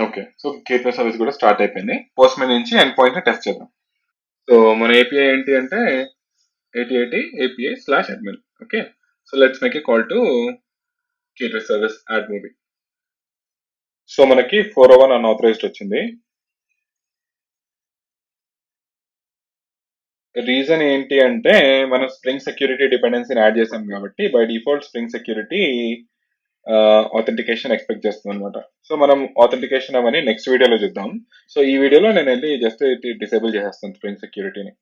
Okay. So gateway service కూడా start అయిపోయింది. Post mail నుంచి ఎండ్ పాయింట్ టెస్ట్ చేద్దాం. సో మన ఏపీఐ ఏంటి అంటే 8080 API / admin. Okay. So let's make a call to gateway service add movie. So మనకి 401 unauthorised వచ్చింది. రీజన్ ఏంటి అంటే మనం స్ప్రింగ్ సెక్యూరిటీ డిపెండెన్సీని యాడ్ చేసాం కాబట్టి by default spring security authentication expect చేస్తుంది అనమాట. సో మనం ఆథెంటికేషన్ అవన్నీ నెక్స్ట్ వీడియోలో చూద్దాం. సో ఈ వీడియోలో నేను వెళ్ళి జస్ట్ డిసేబుల్ చేసేస్తాను స్ప్రింగ్ సెక్యూరిటీని.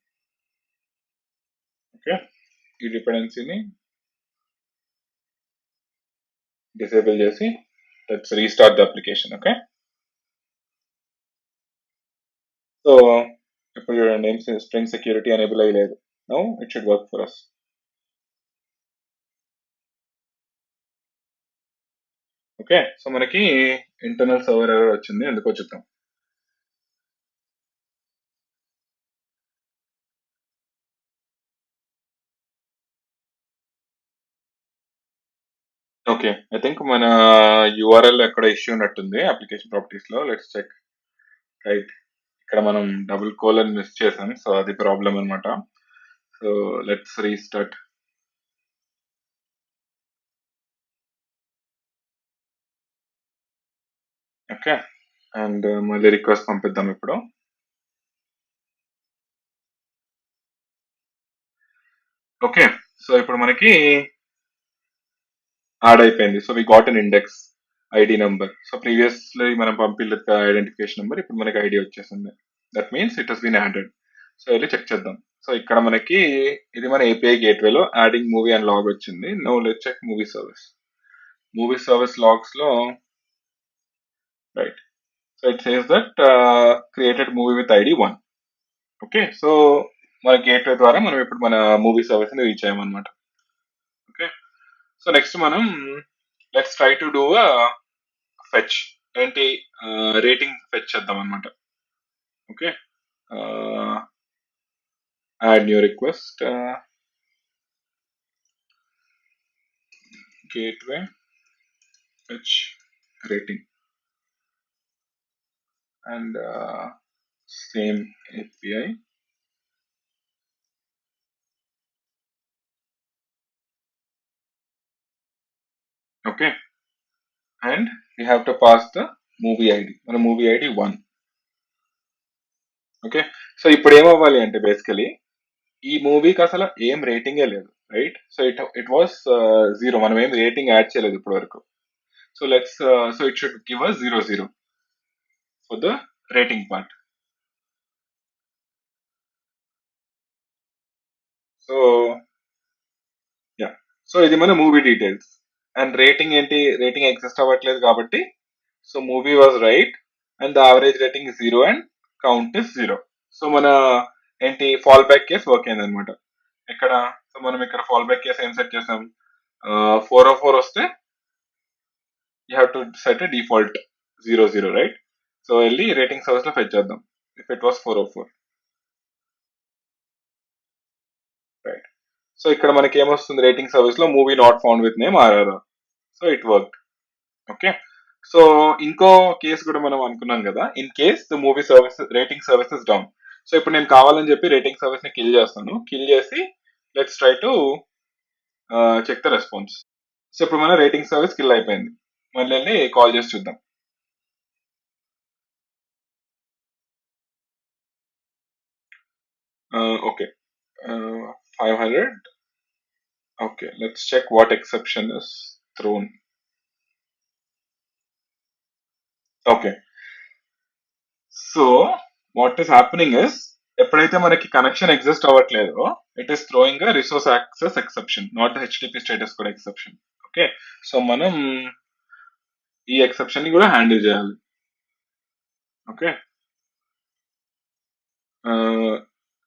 ఓకే. ఈ డిపెండెన్సీని డిసేబుల్ చేసి let's restart the application. Okay. So ఇప్పుడు చూడండి స్ప్రింగ్ సెక్యూరిటీ ఎనేబుల్ అయ్యలేదు. Now it should work for us. Okay. So మనకి ఇంటర్నల్ సర్వర్ ఎర్రర్ వచ్చింది, ఎందుకో చూద్దాం. ఓకే. ఐ థింక్ మన యూఆర్ఎల్ ఎక్కడ ఇష్యూ ఉన్నట్టుంది అప్లికేషన్ ప్రాపర్టీస్ లో. Let's check. రైట్. ఇక్కడ మనం డబుల్ కోలన్ మిస్ చేసాం, సో అది ప్రాబ్లం అనమాట. So let's restart. Okay. And మళ్ళీ రిక్వెస్ట్ పంపిద్దాం ఇప్పుడు. ఓకే. సో ఇప్పుడు మనకి యాడ్ అయిపోయింది. So we got an index ID number. So previously మనం పంపిల్ల ఐడెంటిఫికేషన్ నెంబర్, ఇప్పుడు మనకి ఐడి వచ్చేసింది. That means it has been added. So వెళ్ళి చెక్ చేద్దాం. సో ఇక్కడ మనకి ఇది మన ఏపీఐ గేట్వేలో యాడింగ్ మూవీ అండ్ లాగ్ వచ్చింది. No let check movie service. Movie service logs లో right. So it says that created movie with ID 1. Okay. So మన గేట్వే ద్వారా మనం ఇప్పుడు మన మూవీ సర్వీస్ ని రీచ్ అయ్యామన్నమాట. ఓకే. సో నెక్స్ట్ మనం let's try to do fetch. ఏంటి rating fetch చేద్దాం అనమాట. Okay. Add new request gateway fetch rating and same API. Okay. And we have to pass the movie ID. మన movie ID 1. Okay. So ఇప్పుడు ఏమవ్వాలి అంటే basically ఈ మూవీకి అసలు ఏం రేటింగే లేదు, రైట్. So it was 0. మనం ఏం రేటింగ్ యాడ్ చేయలేదు ఇప్పటి వరకు. So let's so it should give us 00 for the rating part. So yeah. So ఇది మన మూవీ డీటెయిల్స్. అండ్ రేటింగ్ ఏంటి, రేటింగ్ ఎగ్జిస్ట్ అవ్వట్లేదు కాబట్టి so movie was right and the average rating 0 and count is 0. So మన ఏంటి fall back case work అయింది అనమాట. ఇక్కడ సో మనం ఇక్కడ ఫాల్ బ్యాక్ కేస్ ఏం సెట్ చేసాం, 404 వస్తే you have to set default 00, right. So వెళ్ళి రేటింగ్ సర్వీస్ లో ఫెచ్ చేద్దాం. If it was 404, right. So ఇక్కడ మనకి ఏమొస్తుంది రేటింగ్ సర్వీస్ లో movie not found with name RRR. So it work. Okay. So ఇంకో కేసు కూడా మనం అనుకున్నాం కదా, in case the movie service rating services down. So ఇప్పుడు నేను కావాలని చెప్పి రేటింగ్ సర్వీస్ ని కిల్ చేస్తాను. కిల్ చేసి let's try to check the response. So ఇప్పుడు మన రేటింగ్ సర్వీస్ కిల్ అయిపోయింది. మళ్ళీ వెళ్ళి కాల్ చేసి చూద్దాం. Okay. 500. Okay, let's check what exception is thrown. Okay, so what is happening is ఎప్పుడైతే మనకి కనెక్షన్ ఎగ్జిస్ట్ అవ్వట్లేదో it is throwing a resource access exception, not the HTTP status కూడా exception. Okay. So మనం ఈ exception ని కూడా handle చేయాలి. Okay.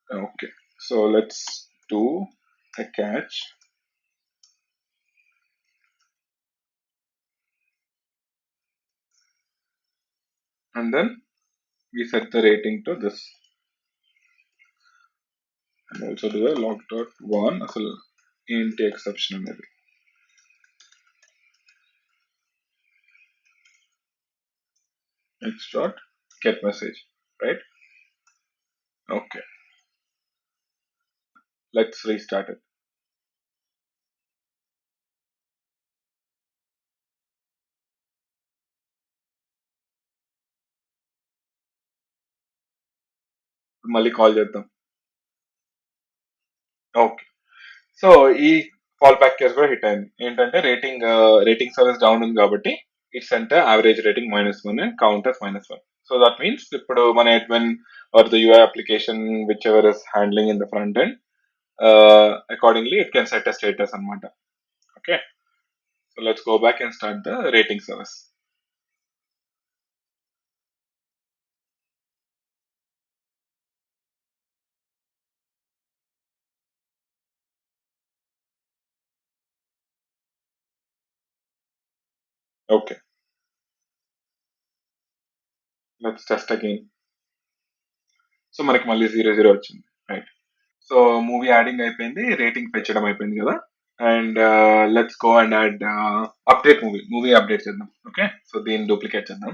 Okay. So let's do a catch and then we set the rating to this and also do a log.1 అసలు ఏంటి exception అనేది. H dot get message, right? Okay, let's restart it. మళ్ళీ call చేద్దాం. Okay, so ఈ fall back case కూడా hit అయింది. ఏంటంటే rating service down ఉంది కాబట్టి ఇట్స్ అంటే average rating -1 and counters -1. So that means ఇప్పుడు మన admin or the UI application whichever is handling in the front end, accordingly it can set a status అనమాట. Okay, so let's go back and start the rating service. Okay, let's test again. So మనకి మళ్ళీ 0 వచ్చింది, right? So movie adding అయిపోయింది, rating పెంచడం అయిపోయింది కదా. And let's go and add update movie update చేద్దాం. Okay, so దీన్ని డూప్లికేట్ చేద్దాం.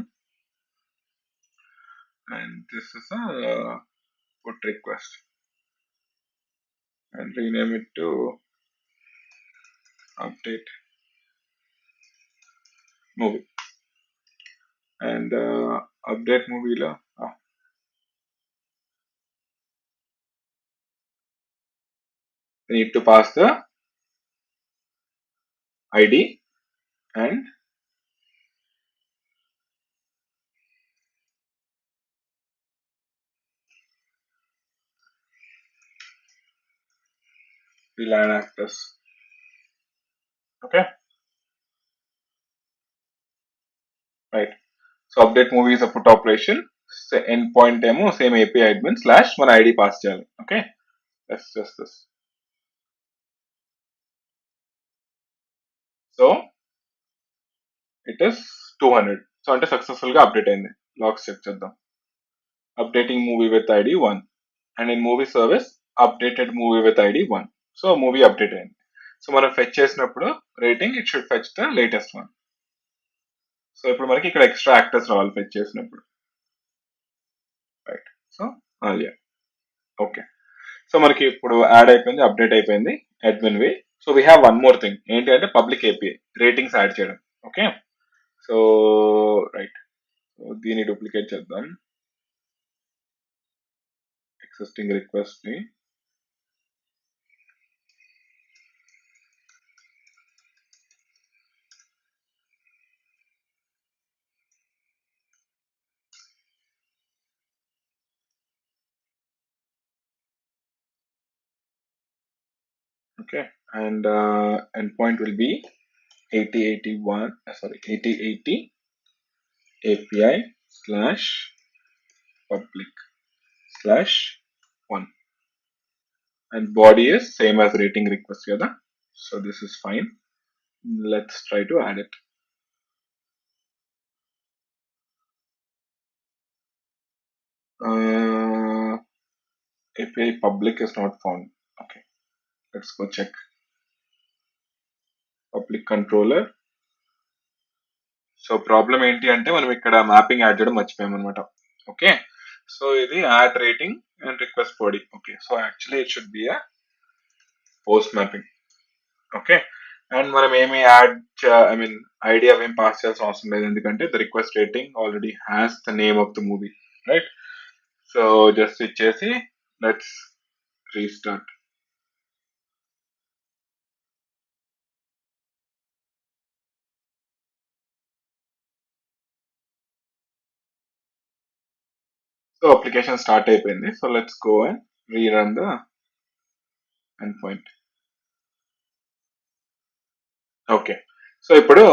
And this is put request and rename it to update movie. And update మూవీలో need to pass the ID and the line actors. Okay, right. So update movie is a put operation. Endpoint demo same API admin slash మన ID pass చేయాలి. Okay, let's just this. So it is 200. So అంటే successful గా update అయింది. Logs check చేద్దాం. Updating movie with ID 1 and in movie service updated movie with ID 1. So movie update అయింది. So మనం fetch చేసినప్పుడు rating it should fetch the latest one. So ఇప్పుడు మనకి ఇక్కడ ఎక్స్ట్రా యాక్టర్స్ రావాలి ఫెచ్ చేసినప్పుడు, right? So yeah, okay. So మనకి ఇప్పుడు యాడ్ అయిపోయింది, అప్డేట్ అయిపోయింది అడ్మిన్ వి. So we have one more thing, ఏంటి అంటే పబ్లిక్ ఏపీఐ రేటింగ్స్ యాడ్ చేయడం. ఓకే, సో రైట్, దీన్ని డూప్లికేట్ చేద్దాం. ఎగ్జిస్టింగ్ రిక్వెస్ట్ ని okay, and endpoint will be 8081 sorry 8080 API slash public slash 1 and body is same as rating request kada. So this is fine. Let's try to add it. API public is not found. Okay, let's go check public controller. So problem ఏంటి అంటే మనం ఇక్కడ mapping add చేయడం మర్చిపోయాం అనమాట. Okay, so ఇది add rating and request body. Okay, so actually it should be a post mapping. Okay, and మనం ఏమి యాడ్ ఐ మీన్ ఐడి అవేం పాస్ చేయాల్సిన అవసరం లేదు, ఎందుకంటే the request rating already has the name of the movie, right? So just ఇచ్చేసి let's restart. So application start అయిపోయింది. So let's go and rerun the endpoint. Okay, so ఇప్పుడు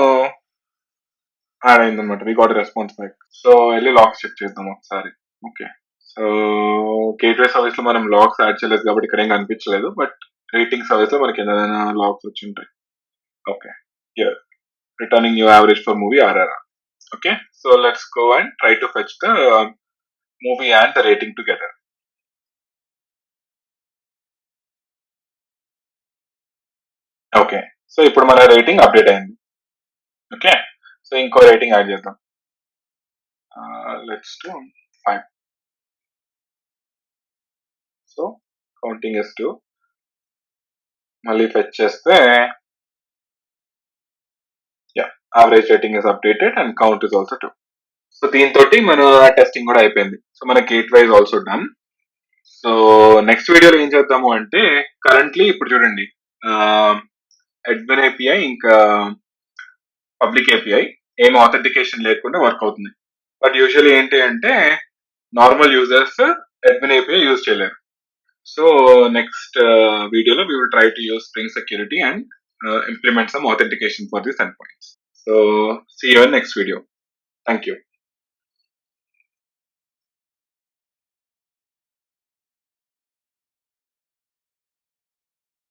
add అయిందనమాట. We got response back. So వెళ్ళి logs check చేద్దాం ఒకసారి. Okay, so gateway service లో మనం logs add చేయలేదు కాబట్టి ఇక్కడ ఏం కనిపించలేదు, బట్ రేటింగ్ సర్వీస్ లో మనకి ఏదైనా లాగ్స్ వచ్చి ఉంటాయి. Okay, here returning new average for movie RRR. Okay, so let's go and try to fetch the movie and the rating together. Okay, so ఇప్పుడు మన రేటింగ్ అప్డేట్ అయింది. ఓకే, సో ఇంకో rating add చేద్దాం. let's do 5. So counting is 2. మళ్ళీ fetch చేస్తే average rating is updated and count is also 2. So దీంతో మన testing కూడా అయిపోయింది. సో మన gate wise also done. So next వీడియోలో ఏం చేద్దాము అంటే కరెంట్లీ ఇప్పుడు చూడండి అడ్మిన్ ఏపీఐ ఇంకా పబ్లిక్ ఏపీఐ ఏం ఆథెంటికేషన్ లేకుండా వర్క్ అవుతుంది. బట్ యూజువల్లీ ఏంటి అంటే normal users admin API use చేయలేరు. సో నెక్స్ట్ వీడియోలో we will try to use Spring Security and implement some authentication for these endpoints. So see you in next video. Thank you.